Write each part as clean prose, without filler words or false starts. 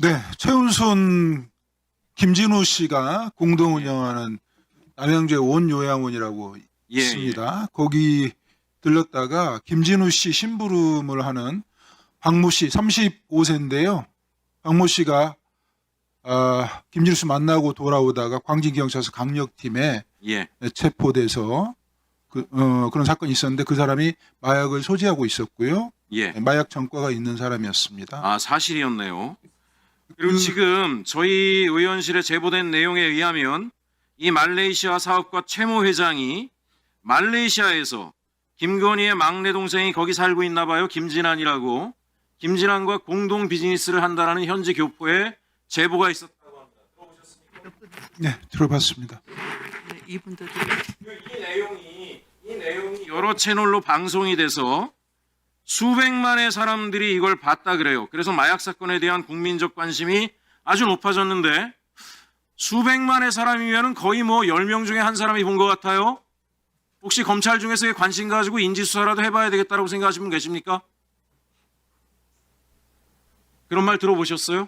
네, 최은순, 김진우 씨가 공동 운영하는 남양주의 온요양원이라고 예, 있습니다. 거기 들렀다가 김진우 씨 심부름을 하는 박모 씨 35세인데요. 박모 씨가 김진우 씨 만나고 돌아오다가 광진경찰서 강력팀에 예. 체포돼서 그런 사건이 있었는데 그 사람이 마약을 소지하고 있었고요. 예. 마약 전과가 있는 사람이었습니다. 아, 사실이었네요. 그리고 지금 저희 의원실에 제보된 내용에 의하면 이 말레이시아 사업과 최모 회장이 말레이시아에서 김건희의 막내 동생이 거기 살고 있나 봐요. 김진환이라고. 김진환과 공동 비즈니스를 한다라는 현지 교포에 제보가 있었다고 합니다. 들어보셨습니까? 네, 들어봤습니다. 네, 이분도 이 내용이 여러 채널로 방송이 돼서 수백만의 사람들이 이걸 봤다 그래요. 그래서 마약 사건에 대한 국민적 관심이 아주 높아졌는데 수백만의 사람이면 거의 뭐 10명 중에 한 사람이 본 것 같아요. 혹시 검찰 중에서 관심 가지고 인지수사라도 해봐야 되겠다고 생각하시는 분 계십니까? 그런 말 들어보셨어요?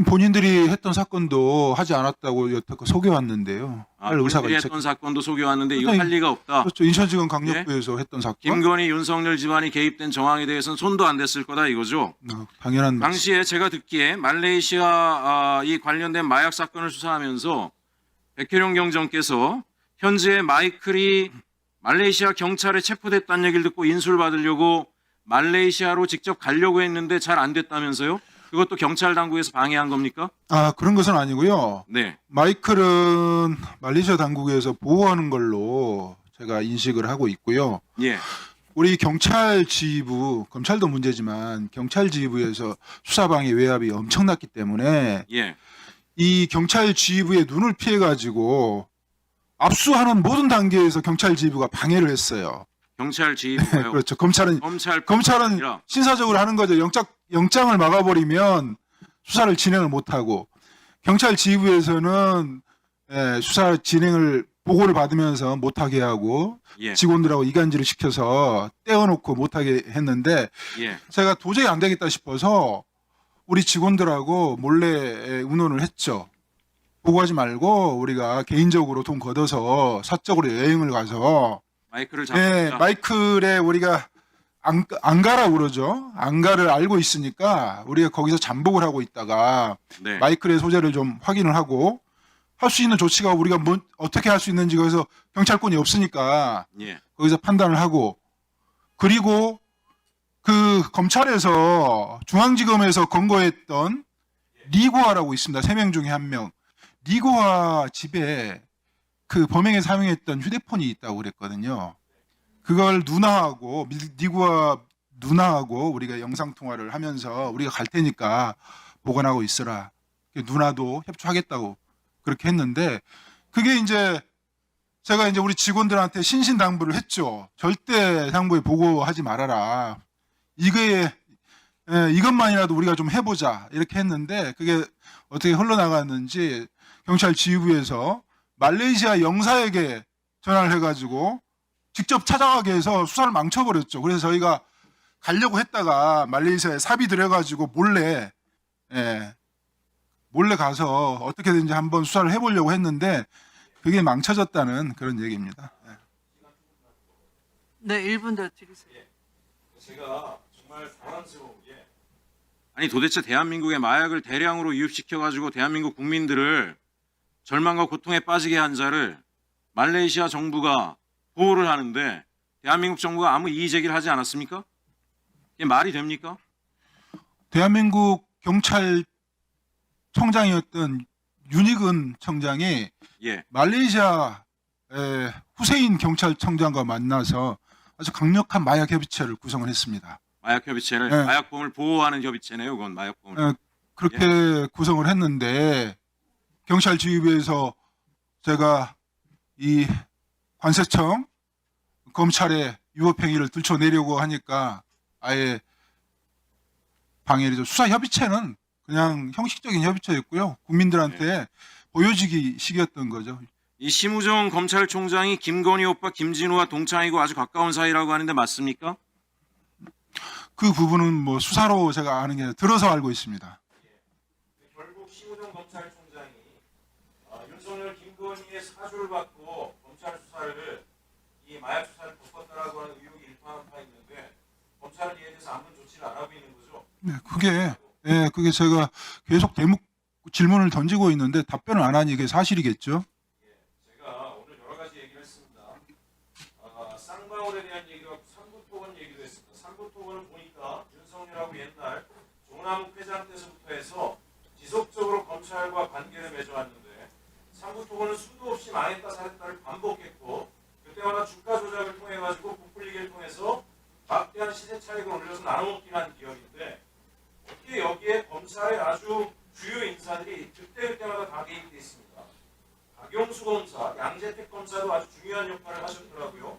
본인들이 했던 사건도 하지 않았다고 여태껏 속여왔는데요. 할 의사가 본인들이 있었. 했던 사건도 속여왔는데 이거 그러니까 할 리가 없다. 그렇죠. 인천지검 강력부에서 했던 사건. 김건희, 윤석열 집안이 개입된 정황에 대해서는 손도 안 댔을 거다 이거죠. 당연한 말씀. 당시에 제가 듣기에 말레이시아 이 관련된 마약 사건을 수사하면서 백혜룡 경정께서 현재 마이클이 말레이시아 경찰에 체포됐다는 얘기를 듣고 인수를 받으려고 말레이시아로 직접 가려고 했는데 잘 안 됐다면서요? 그것도 경찰 당국에서 방해한 겁니까? 그런 것은 아니고요. 네. 마이클은 말레이시아 당국에서 보호하는 걸로 제가 인식을 하고 있고요. 예. 우리 경찰 지휘부, 검찰도 문제지만 경찰 지휘부에서 수사방해 외압이 엄청났기 때문에 예. 이 경찰 지휘부의 눈을 피해가지고 압수하는 모든 단계에서 경찰 지휘부가 방해를 했어요. 경찰 지휘부요. 그렇죠. 검찰은 검찰 신사적으로 하는 거죠. 영장을 막아버리면 수사를 진행을 못하고 경찰 지휘부에서는 수사 진행을 보고를 받으면서 못하게 하고 예. 직원들하고 이간질을 시켜서 떼어놓고 못하게 했는데 예. 제가 도저히 안 되겠다 싶어서 우리 직원들하고 몰래 운운을 했죠. 보고하지 말고 우리가 개인적으로 돈 걷어서 사적으로 여행을 가서 마이크를 잡자. 마이클에 우리가 안가라고 그러죠. 안가를 알고 있으니까 우리가 거기서 잠복을 하고 있다가 네. 마이클의 소재를 좀 확인을 하고 할 수 있는 조치가 우리가 어떻게 할 수 있는지 거기서 경찰권이 없으니까 예. 거기서 판단을 하고 그리고 그 검찰에서 중앙지검에서 검거했던 리고아라고 있습니다. 3명 중에 1명. 리고아 집에 그 범행에 사용했던 휴대폰이 있다고 그랬거든요. 그걸 누나하고 리고아 누나하고 우리가 영상 통화를 하면서 우리가 갈 테니까 보관하고 있어라. 누나도 협조하겠다고 그렇게 했는데 그게 이제 제가 이제 우리 직원들한테 신신당부를 했죠. 절대 상부에 보고하지 말아라. 이것만이라도 우리가 좀 해보자 이렇게 했는데 그게 어떻게 흘러나갔는지 경찰 지휘부에서 말레이시아 영사에게 전화를 해가지고 직접 찾아가게 해서 수사를 망쳐버렸죠. 그래서 저희가 가려고 했다가 말레이시아에 삽이 들어가지고 몰래 가서 어떻게든지 한번 수사를 해보려고 했는데 그게 망쳐졌다는 그런 얘기입니다. 네, 1분 더 드리세요. 제가 정말 당황스러운 게 아니 도대체 대한민국의 마약을 대량으로 유입시켜가지고 대한민국 국민들을 절망과 고통에 빠지게 한 자를 말레이시아 정부가 보호를 하는데 대한민국 정부가 아무 이의 제기를 하지 않았습니까? 이게 말이 됩니까? 대한민국 경찰청장이었던 윤희근 청장이 예. 말레이시아 후세인 경찰청장과 만나서 아주 강력한 마약 협의체를 구성을 했습니다. 마약 협의체를 네. 마약범을 보호하는 협의체네요. 그건 마약범을. 그렇게 구성을 했는데 경찰 지휘부에서 제가 이 관세청 검찰의 유법행위를 들춰내려고 하니까 아예 방해를 해서 수사 협의체는 그냥 형식적인 협의체였고요. 국민들한테 보여지기 식이었던 거죠. 이 심우정 검찰총장이 김건희 오빠 김진우와 동창이고 아주 가까운 사이라고 하는데 맞습니까? 그 부분은 뭐 수사로 제가 아는 게 들어서 알고 있습니다. 결국 심우정 검찰총장이 윤석열 김건희의 사주를 받고 검찰 수사를 이 마약 수사를 덮었다라고 하는 의혹이 일파만파 있는데 검찰은 이에 대해서 아무런 조치를 안 하고 있는 거죠. 네, 그게 제가 계속 대목 질문을 던지고 있는데 답변을 안 하니 이게 사실이겠죠. 제가 오늘 여러 가지 얘기를 했습니다. 쌍방울에 대한 얘기가 삼부토건 얘기도 했습니다. 삼부토건을 보니까 윤석열하고 옛날 종남욱 회장 때부터 해서 지속적으로 검찰과 관계를 맺어왔는데 삼부토건은 수도 없이 망했다 살았다를 반복했고 그때마다 주가 조작을 통해 가지고 부풀리기를 통해서 막대한 시세 차익을 올려서 나눠먹긴 한 기업인데 어떻게 여기에 검찰의 아주 주요 인사들이 그때마다 다 개입돼 있습니다. 박용수 검사, 양재택 검사도 아주 중요한 역할을 하셨더라고요.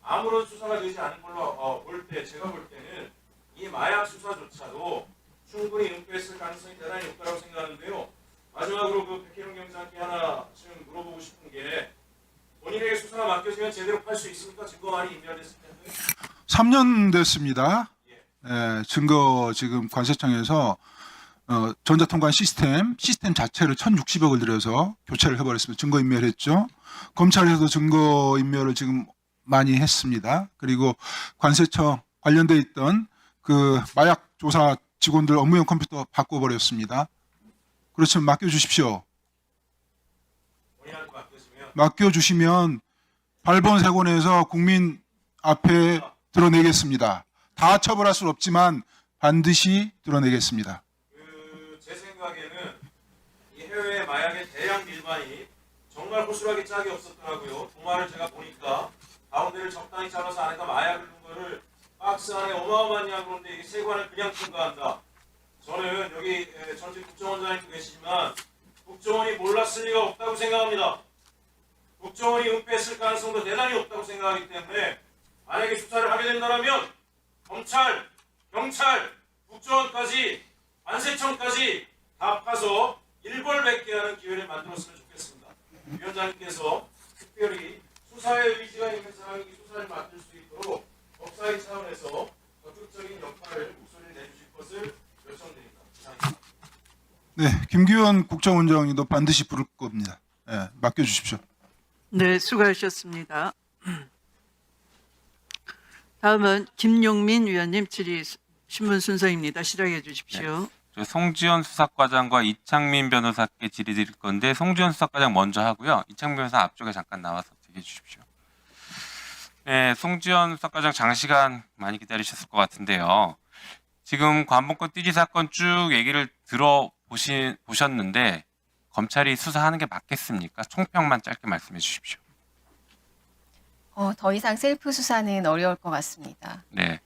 아무런 수사가 되지 않은 걸로 볼 때, 제가 볼 때는 이 마약 수사조차도 충분히 은폐했을 가능성이 대단히 높다고 생각하는데요. 마지막으로 그 백혜룡 경장께 하나 지금 물어보고 싶은 게 본인에게 수사가 맡겨지면 제대로 팔 수 있습니까? 증거 많이 인멸됐을 텐데. 3년 됐습니다. 증거 지금 관세청에서 전자통관 시스템 자체를 1,060억을 들여서 교체를 해버렸습니다. 증거인멸했죠. 검찰에서도 증거인멸을 지금 많이 했습니다. 그리고 관세청 관련돼 있던 그 마약 조사 직원들 업무용 컴퓨터 바꿔버렸습니다. 그렇지만 맡겨주십시오. 본인한테 맡겨지면 맡겨주시면 발본색원에서 국민 앞에 드러내겠습니다. 다 처벌할 수는 없지만 반드시 드러내겠습니다. 제 생각에는 이 해외 마약의 대량 밀반이 정말 호술하게 짝이 없었더라고요. 동화를 제가 보니까 가운데를 적당히 잘라서 안에다 마약을 넣은 거를 박스 안에 어마어마한 양이 그런데 이게 세관을 그냥 통과한다. 저는 여기 전직 국정원장님도 계시지만 국정원이 몰랐을 리가 없다고 생각합니다. 국정원이 은폐했을 가능성도 대단히 없다고 생각하기 때문에 만약에 수사를 하게 된다면 검찰, 경찰, 국정원까지 관세청까지 다 파서 일벌백계 하는 기회를 만들었으면 좋겠습니다. 위원장님께서 특별히 수사에 의지가 있는 사람이 수사를 맡을 수 있도록 법사위 차원에서 적극적인 역할을 목소리를 내주실 것을 요청드립니다. 이상입니다. 네, 김기현 국정원장님도 반드시 부를 겁니다. 맡겨주십시오. 네, 수고하셨습니다. 다음은 김용민 위원님 질의 신문 순서입니다. 시작해 주십시오. 저 송지현 수사과장과 이창민 변호사께 질의 드릴 건데 송지현 수사과장 먼저 하고요. 이창민 변호사 앞쪽에 잠깐 나와서 얘기해 주십시오. 네, 송지현 수사과장 장시간 많이 기다리셨을 것 같은데요. 지금 관본권 띠지 사건 쭉 얘기를 보셨는데 검찰이 수사하는 게 맞겠습니까? 총평만 짧게 말씀해 주십시오. 더 이상 셀프 수사는 어려울 것 같습니다. 네.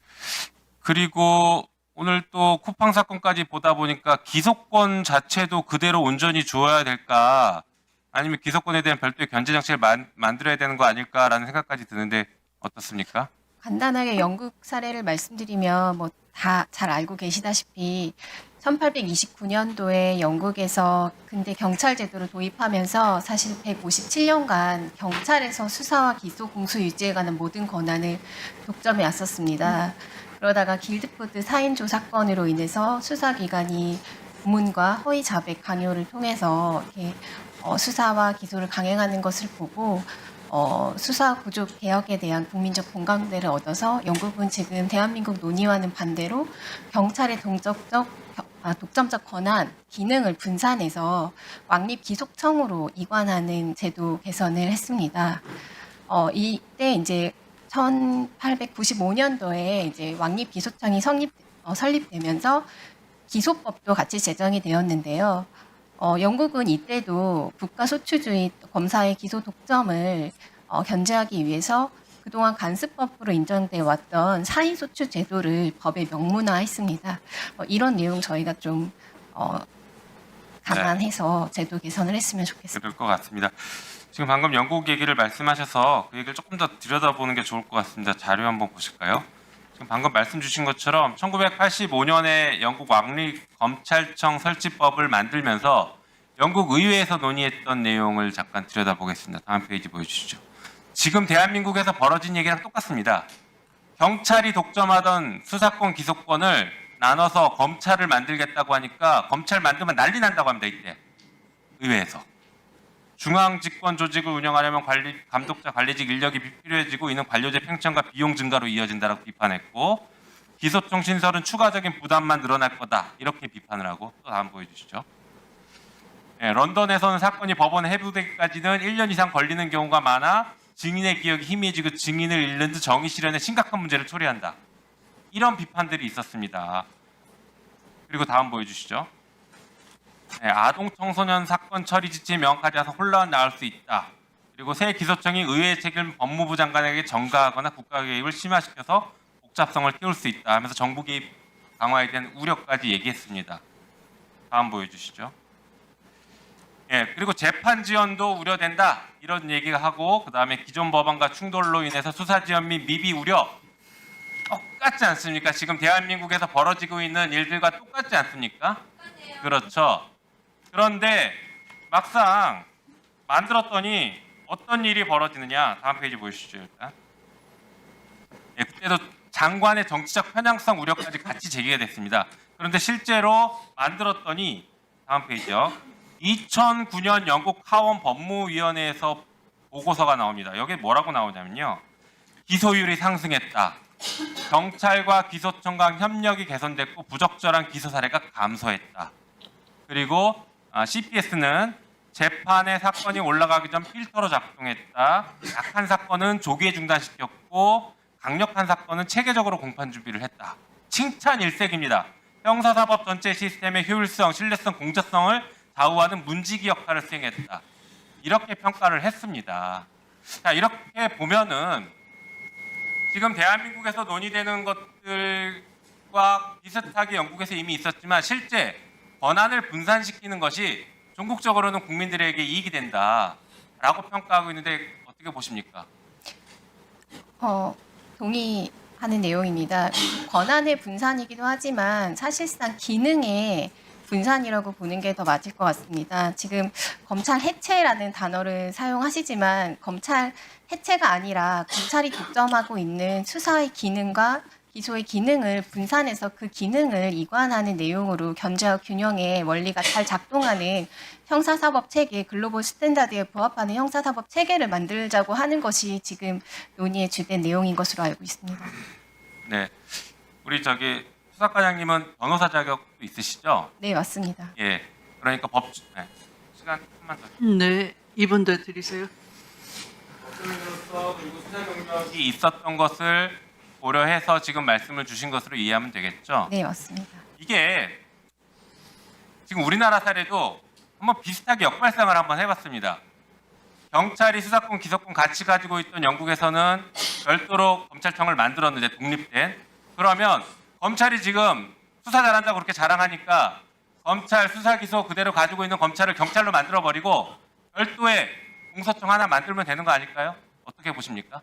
그리고 오늘 또 쿠팡 사건까지 보다 보니까 기소권 자체도 그대로 온전히 줘야 될까 아니면 기소권에 대한 별도의 견제 장치를 만들어야 되는 거 아닐까라는 생각까지 드는데 어떻습니까? 간단하게 영국 사례를 말씀드리면 뭐 다 잘 알고 계시다시피 1829년도에 영국에서 근대 경찰 제도를 도입하면서 사실 157년간 경찰에서 수사와 기소, 공소 유지에 관한 모든 권한을 독점해 왔었습니다. 그러다가 길드포드 4인조 사건으로 인해서 수사기관이 고문과 허위 자백 강요를 통해서 이렇게 수사와 기소를 강행하는 것을 보고 수사 구조 개혁에 대한 국민적 공감대를 얻어서 영국은 지금 대한민국 논의와는 반대로 경찰의 독점적 권한, 기능을 분산해서 왕립 기소청으로 이관하는 제도 개선을 했습니다. 이때 이제 1895년도에 이제 왕립 기소청이 설립되면서 기소법도 같이 제정이 되었는데요. 영국은 이때도 국가소추주의 검사의 기소 독점을 견제하기 위해서 그동안 간습법으로 인정돼 왔던 사의소추 제도를 법에 명문화했습니다. 이런 내용 저희가 좀 감안해서 제도 개선을 했으면 좋겠습니다. 그럴 것 같습니다. 지금 방금 영국 얘기를 말씀하셔서 그 얘기를 조금 더 들여다보는 게 좋을 것 같습니다. 자료 한번 보실까요? 지금 방금 말씀 주신 것처럼 1985년에 영국 왕립 검찰청 설치법을 만들면서 영국 의회에서 논의했던 내용을 잠깐 들여다보겠습니다. 다음 페이지 보여주시죠. 지금 대한민국에서 벌어진 얘기랑 똑같습니다. 경찰이 독점하던 수사권 기소권을 나눠서 검찰을 만들겠다고 하니까 검찰 만들면 난리 난다고 합니다. 이때 의회에서. 중앙 집권 조직을 운영하려면 감독자 관리직 인력이 필요해지고 이는 관료제 팽창과 비용 증가로 이어진다라고 비판했고, 기소청 신설은 추가적인 부담만 늘어날 거다 이렇게 비판을 하고, 또 다음 보여주시죠. 네, 런던에서는 사건이 법원에 해부되기까지는 1년 이상 걸리는 경우가 많아 증인의 기억이 희미해지고 증인을 잃는 등 정의 실현에 심각한 문제를 초래한다. 이런 비판들이 있었습니다. 그리고 다음 보여주시죠. 네, 아동 청소년 사건 처리 지침이 명확하지 않아서 혼란이 나올 수 있다. 그리고 새 기소청이 의회 책임 법무부 장관에게 전가하거나 국가 개입을 심화시켜서 복잡성을 키울 수 있다 하면서 정부 개입 강화에 대한 우려까지 얘기했습니다. 다음 보여주시죠. 예, 그리고 재판 지연도 우려된다 이런 얘기가 하고, 그 다음에 기존 법안과 충돌로 인해서 수사 지연 및 미비 우려 똑같지 않습니까? 지금 대한민국에서 벌어지고 있는 일들과 똑같지 않습니까? 그렇죠. 그런데 막상 만들었더니 어떤 일이 벌어지느냐. 다음 페이지 보여주시죠. 일단. 예, 그때도 장관의 정치적 편향성 우려까지 같이 제기가 됐습니다. 그런데 실제로 만들었더니 다음 페이지요. 2009년 영국 하원 법무위원회에서 보고서가 나옵니다. 여기 뭐라고 나오냐면요. 기소율이 상승했다. 경찰과 기소청 간 협력이 개선됐고 부적절한 기소 사례가 감소했다. 그리고 CPS는 재판의 사건이 올라가기 전 필터로 작동했다. 약한 사건은 조기에 중단시켰고 강력한 사건은 체계적으로 공판 준비를 했다. 칭찬 일색입니다. 형사사법 전체 시스템의 효율성, 신뢰성, 공정성을 좌우하는 문지기 역할을 수행했다. 이렇게 평가를 했습니다. 자, 이렇게 보면은 지금 대한민국에서 논의되는 것들과 비슷하게 영국에서 이미 있었지만 실제 권한을 분산시키는 것이 전국적으로는 국민들에게 이익이 된다라고 평가하고 있는데 어떻게 보십니까? 동의하는 내용입니다. 권한의 분산이기도 하지만 사실상 기능의 분산이라고 보는 게 더 맞을 것 같습니다. 지금 검찰 해체라는 단어를 사용하시지만 검찰 해체가 아니라 검찰이 독점하고 있는 수사의 기능과 기소의 기능을 분산해서 그 기능을 이관하는 내용으로 견제와 균형의 원리가 잘 작동하는 형사사법 체계, 글로벌 스탠다드에 부합하는 형사사법 체계를 만들자고 하는 것이 지금 논의의 주된 내용인 것으로 알고 있습니다. 네, 우리 수사과장님은 변호사 자격도 있으시죠? 네, 맞습니다. 예, 그러니까 시간 조금만 더. 네, 2분 더 드리세요. 법조인으로서 그리고 수사 경력이 있었던 것을 고려해서 지금 말씀을 주신 것으로 이해하면 되겠죠? 네, 맞습니다. 이게 지금 우리나라 사례도 한번 비슷하게 역발상을 한번 해봤습니다. 경찰이 수사권, 기소권 같이 가지고 있던 영국에서는 별도로 검찰청을 만들었는데 독립된. 그러면 검찰이 지금 수사 잘한다고 그렇게 자랑하니까 검찰 수사 기소 그대로 가지고 있는 검찰을 경찰로 만들어버리고 별도의 공소청 하나 만들면 되는 거 아닐까요? 어떻게 보십니까?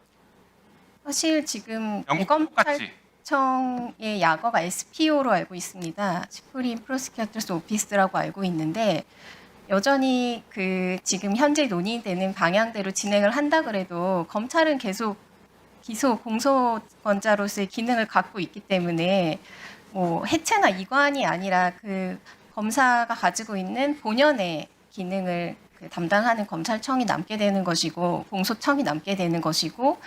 사실 지금 영국 똑같이. 대검찰청의 약어가 SPO로 알고 있습니다. Supreme Prosecutor's Office라고 알고 있는데 여전히 지금 현재 논의되는 방향대로 진행을 한다 그래도 검찰은 계속 기소 공소권자로서의 기능을 갖고 있기 때문에 뭐 해체나 이관이 아니라 그 검사가 가지고 있는 본연의 기능을 담당하는 검찰청이 남게 되는 것이고 공소청이 남게 되는 것이고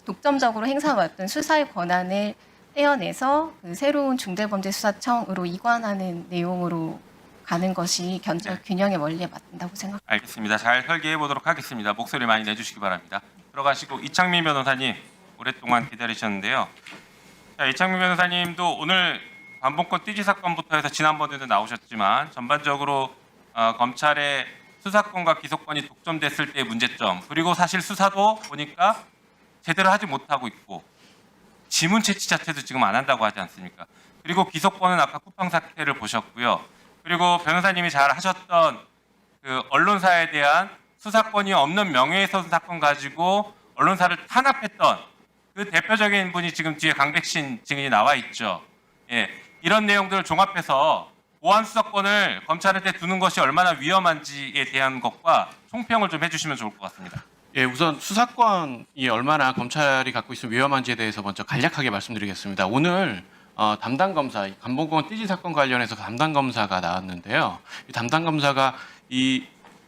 독점적으로 행사해왔던 수사의 권한을 떼어내서 그 새로운 중대범죄수사청으로 이관하는 내용으로 가는 것이 견제 균형의 원리에 맞는다고 생각합니다. 알겠습니다. 잘 설계해 보도록 하겠습니다. 목소리 많이 내주시기 바랍니다. 들어가시고 이창민 변호사님 오랫동안 기다리셨는데요. 자, 이창민 변호사님도 오늘 반복권 띠지 사건부터 해서 지난번에도 나오셨지만 전반적으로 검찰의 수사권과 기소권이 독점됐을 때의 문제점, 그리고 사실 수사도 보니까 제대로 하지 못하고 있고 지문 채취 자체도 지금 안 한다고 하지 않습니까? 그리고 기소권은 아까 쿠팡 사태를 보셨고요. 그리고 변호사님이 잘 하셨던 그 언론사에 대한 수사권이 없는 명예훼손 사건 가지고 언론사를 탄압했던 그 대표적인 분이 지금 뒤에 강백신 증인이 나와 있죠. 예, 이런 내용들을 종합해서 보안 수사권을 검찰한테 두는 것이 얼마나 위험한지에 대한 것과 총평을 좀 해주시면 좋을 것 같습니다. 예, 우선 수사권이 얼마나 검찰이 갖고 있으면 위험한지에 대해서 먼저 간략하게 말씀드리겠습니다. 오늘 담당 검사, 감봉권 띠지 사건 관련해서 담당 검사가 나왔는데요. 이 담당 검사가 이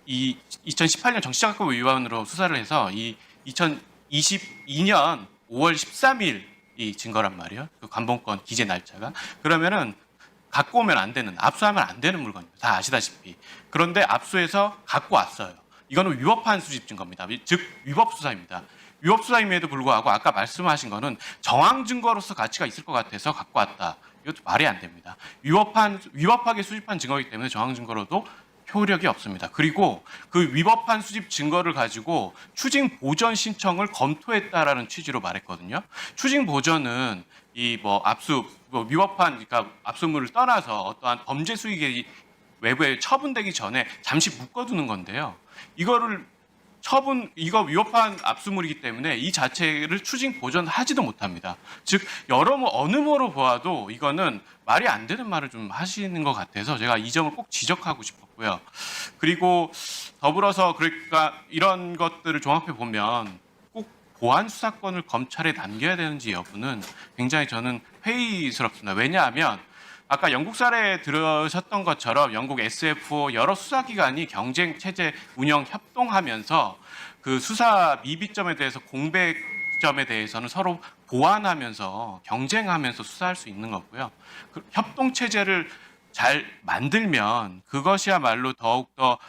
2018년 정치자금법 위반으로 수사를 해서 이 2022년 5월 13일이 증거란 말이에요. 그 감봉권 기재 날짜가. 그러면은 갖고 오면 안 되는, 압수하면 안 되는 물건입니다. 다 아시다시피. 그런데 압수해서 갖고 왔어요. 이거는 위법한 수집 증거입니다. 즉 위법 수사입니다. 위법 수사임에도 불구하고 아까 말씀하신 거는 정황 증거로서 가치가 있을 것 같아서 갖고 왔다. 이것도 말이 안 됩니다. 위법하게 수집한 증거이기 때문에 정황 증거로도 효력이 없습니다. 그리고 그 위법한 수집 증거를 가지고 추징 보전 신청을 검토했다라는 취지로 말했거든요. 추징 보전은 이 위법한 그러니까 압수물을 떠나서 어떠한 범죄 수익이 외부에 처분되기 전에 잠시 묶어두는 건데요. 이거 위법한 압수물이기 때문에 이 자체를 추징 보전하지도 못합니다. 즉 어느 모로 보아도 이거는 말이 안 되는 말을 좀 하시는 것 같아서 제가 이 점을 꼭 지적하고 싶었고요. 그리고 더불어서 그러니까 이런 것들을 종합해 보면 꼭 보안 수사권을 검찰에 남겨야 되는지 여부는 굉장히 저는 회의스럽습니다. 왜냐하면 아까 영국 사례에 들으셨던 것처럼 영국 SFO 여러 수사기관이 경쟁 체제 운영 협동하면서 그 수사 미비점에 대해서 공백점에 대해서는 서로 보완하면서 경쟁하면서 수사할 수 있는 거고요. 그 협동 체제를 잘 만들면 그것이야말로 더욱더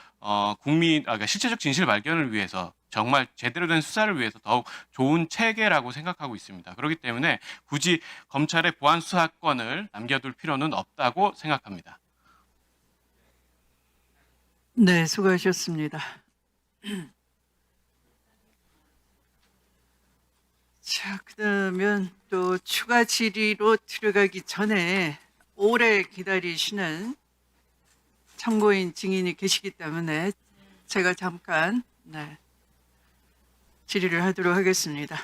그러니까 실체적 진실 발견을 위해서 정말 제대로 된 수사를 위해서 더욱 좋은 체계라고 생각하고 있습니다. 그렇기 때문에 굳이 검찰의 보안 수사권을 남겨둘 필요는 없다고 생각합니다. 네, 수고하셨습니다. 자, 그러면 또 추가 질의로 들어가기 전에 오래 기다리시는 참고인 증인이 계시기 때문에 제가 잠깐 질의를 하도록 하겠습니다.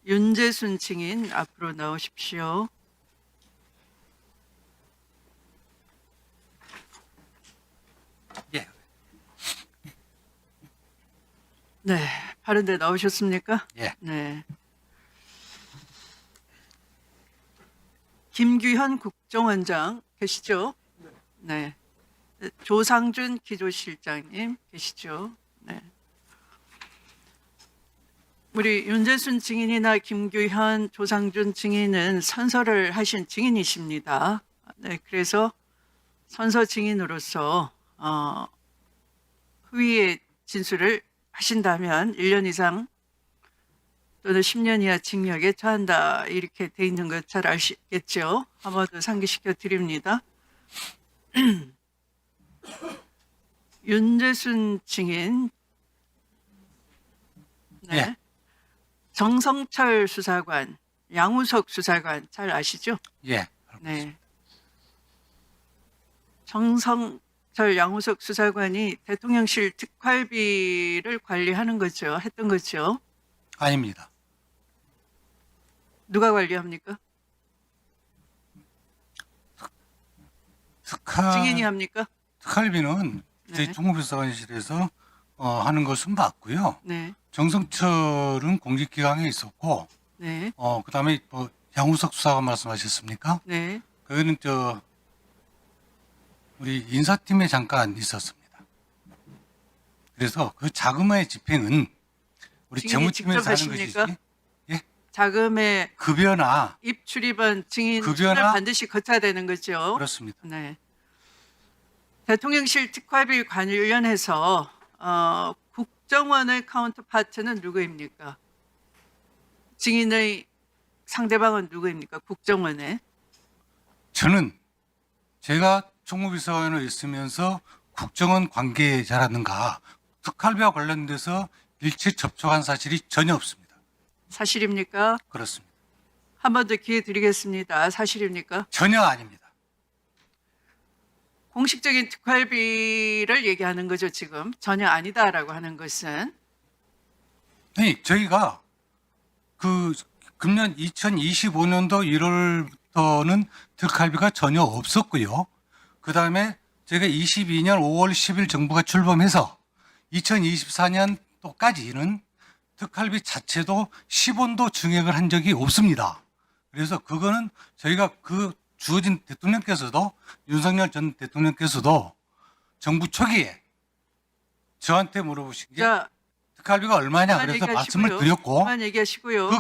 윤재순 증인 앞으로 나오십시오. 예. 네, 바른데 나오셨습니까? 예. 네. 김규현 국정원장 계시죠? 네. 조상준 기조실장님 계시죠? 네. 우리 윤재순 증인이나 김규현, 조상준 증인은 선서를 하신 증인이십니다. 네, 그래서 선서 증인으로서 후위의 진술을 하신다면 1년 이상 또는 10년 이하 징역에 처한다 이렇게 돼 있는 것 잘 아시겠죠? 한 번 더 상기시켜 드립니다. 윤재순 증인, 네. 예. 정성철 수사관, 양우석 수사관 잘 아시죠? 예. 네. 정성철 양우석 수사관이 대통령실 특활비를 관리하는 거죠. 했던 거죠. 아닙니다. 누가 관리합니까? 증인이 합니까? 특활비는 네. 저희 총무비서관실에서 하는 것은 맞고요. 네. 정성철은 공직기강에 있었고, 네. 그다음에 양우석 수사관 말씀하셨습니까? 네. 거기는 우리 인사팀에 잠깐 있었습니다. 그래서 그 자금의 집행은 우리 증인이 재무팀에서 직접 하는 하십니까? 것이지. 자금의 급여나 입출입은 증인을 급여나 반드시 거쳐야 되는 거죠. 그렇습니다. 네. 대통령실 특활비 관련해서 국정원의 카운터파트는 누구입니까? 증인의 상대방은 누구입니까? 국정원의. 저는 제가 총무비서관으로 있으면서 국정원 관계자라든가 특활비와 관련돼서 일체 접촉한 사실이 전혀 없습니다. 사실입니까? 그렇습니다. 한 번 더 기회 드리겠습니다. 사실입니까? 전혀 아닙니다. 공식적인 특활비를 얘기하는 거죠, 지금. 전혀 아니다라고 하는 것은. 아니, 저희가 금년 2025년도 1월부터는 특활비가 전혀 없었고요. 그 다음에 저희가 22년 5월 10일 정부가 출범해서 2024년도까지는 특활비 자체도 10원도 증액을 한 적이 없습니다. 그래서 그거는 저희가 그 주어진 대통령께서도 윤석열 전 대통령께서도 정부 초기에 저한테 물어보신 게 자, 특활비가 얼마냐 그만 그래서 말씀을 얘기하시고요. 드렸고 그만 얘기하시고요.